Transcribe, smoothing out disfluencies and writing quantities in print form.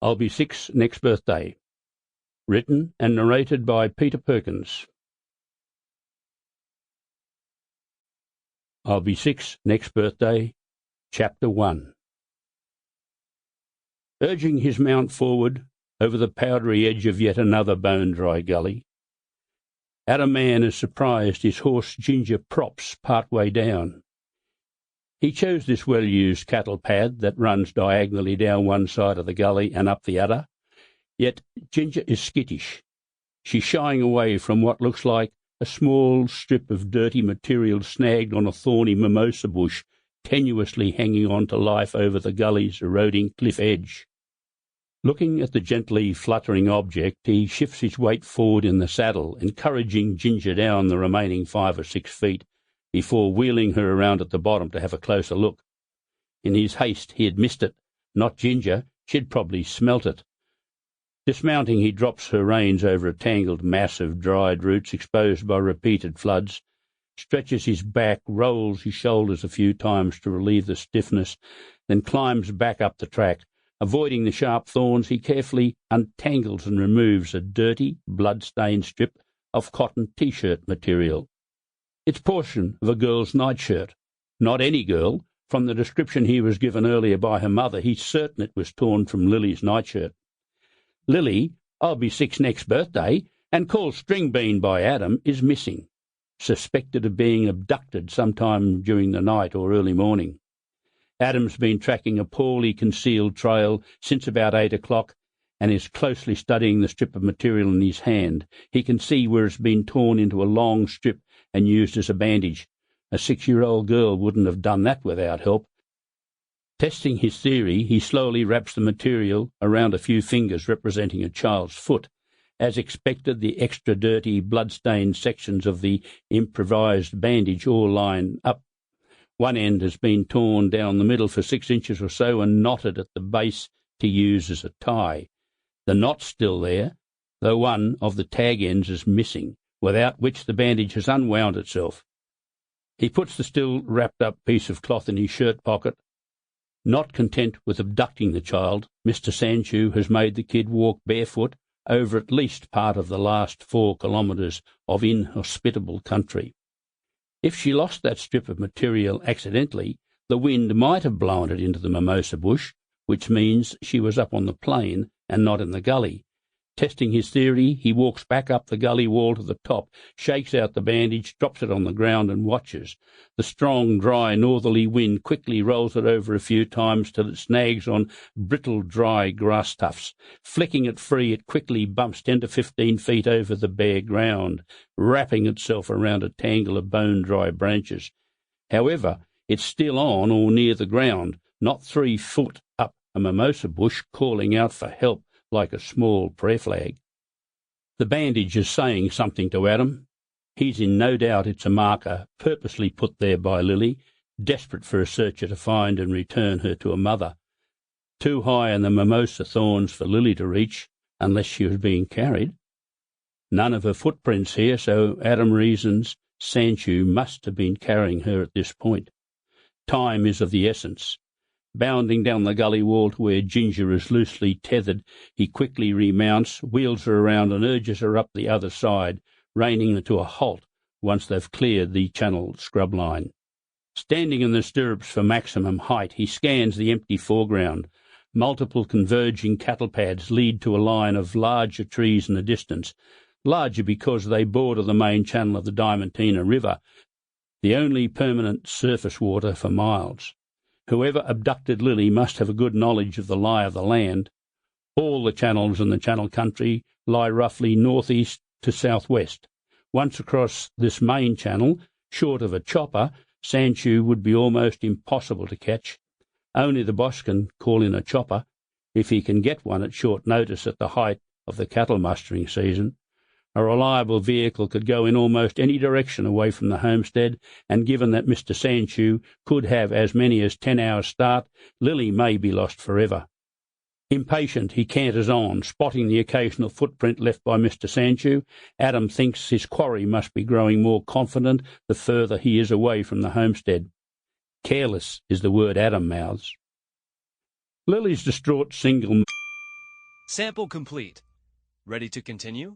I'll Be 6 Next Birthday. Written and narrated by Peter Perkins. I'll Be 6 Next Birthday, Chapter 1. Urging his mount forward over the powdery edge of yet another bone-dry gully, MANN is surprised his horse Ginger props part way down. He chose this well-used cattle pad that runs diagonally down one side of the gully and up the other, yet Ginger is skittish. She's shying away from what looks like a small strip of dirty material snagged on a thorny mimosa bush, tenuously hanging on to life over the gully's eroding cliff edge. Looking at the gently fluttering object, he shifts his weight forward in the saddle, encouraging Ginger down the remaining 5 or 6 feet, before wheeling her around at the bottom to have a closer look. In his haste he had missed it, not Ginger. She'd probably smelt it. Dismounting, he drops her reins over a tangled mass of dried roots exposed by repeated floods, stretches his back, rolls his shoulders a few times to relieve the stiffness, then climbs back up the track. Avoiding the sharp thorns, he carefully untangles and removes a dirty, blood-stained strip of cotton T-shirt material. It's portion of a girl's nightshirt. Not any girl. From the description he was given earlier by her mother, he's certain it was torn from Lily's nightshirt. Lily, I'll Be 6 Next Birthday, and called String Bean by Adam, is missing, suspected of being abducted sometime during the night or early morning. Adam's been tracking a poorly concealed trail since about 8 o'clock and is closely studying the strip of material in his hand. He can see where it's been torn into a long strip and used as a bandage. A 6-year-old girl wouldn't have done that without help. Testing his theory, he slowly wraps the material around a few fingers representing a child's foot. As expected, the extra dirty, blood-stained sections of the improvised bandage all line up. One end has been torn down the middle for 6 inches or so and knotted at the base to use as a tie. The knot's still there, though one of the tag ends is missing, without which the bandage has unwound itself. He puts the still wrapped-up piece of cloth in his shirt pocket. Not content with abducting the child, Mr. Sanchu has made the kid walk barefoot over at least part of the last 4 kilometres of inhospitable country. If she lost that strip of material accidentally, the wind might have blown it into the mimosa bush, which means she was up on the plain and not in the gully. Testing his theory, he walks back up the gully wall to the top, shakes out the bandage, drops it on the ground and watches. The strong, dry, northerly wind quickly rolls it over a few times till it snags on brittle, dry grass tufts. Flicking it free, it quickly bumps 10 to 15 feet over the bare ground, wrapping itself around a tangle of bone-dry branches. However, it's still on or near the ground, not 3 foot up a mimosa bush, calling out for help like a small prayer flag. The bandage is saying something to Adam. He's in no doubt it's a marker purposely put there by Lily, desperate for a searcher to find and return her to a mother. Too high in the mimosa thorns for Lily to reach, unless she was being carried. None of her footprints here, so Adam reasons Sanchu must have been carrying her at this point. Time is of the essence. Bounding down the gully wall to where Ginger is loosely tethered, he quickly remounts, wheels her around and urges her up the other side, reining her to a halt once they've cleared the channel scrub line. Standing in the stirrups for maximum height, he scans the empty foreground. Multiple converging cattle pads lead to a line of larger trees in the distance, larger because they border the main channel of the Diamantina River, the only permanent surface water for miles. Whoever abducted Lily must have a good knowledge of the lie of the land. All the channels in the Channel Country lie roughly northeast to southwest. Once across this main channel, short of a chopper, Sanchu would be almost impossible to catch. Only the boss can call in a chopper, if he can get one at short notice at the height of the cattle mustering season. A reliable vehicle could go in almost any direction away from the homestead, and given that Mr. Sanchu could have as many as 10 hours' start, Lily may be lost forever. Impatient, he canters on, spotting the occasional footprint left by Mr. Sanchu. Adam thinks his quarry must be growing more confident the further he is away from the homestead. Careless is the word Adam mouths. Lily's distraught single Sample complete. Ready to continue?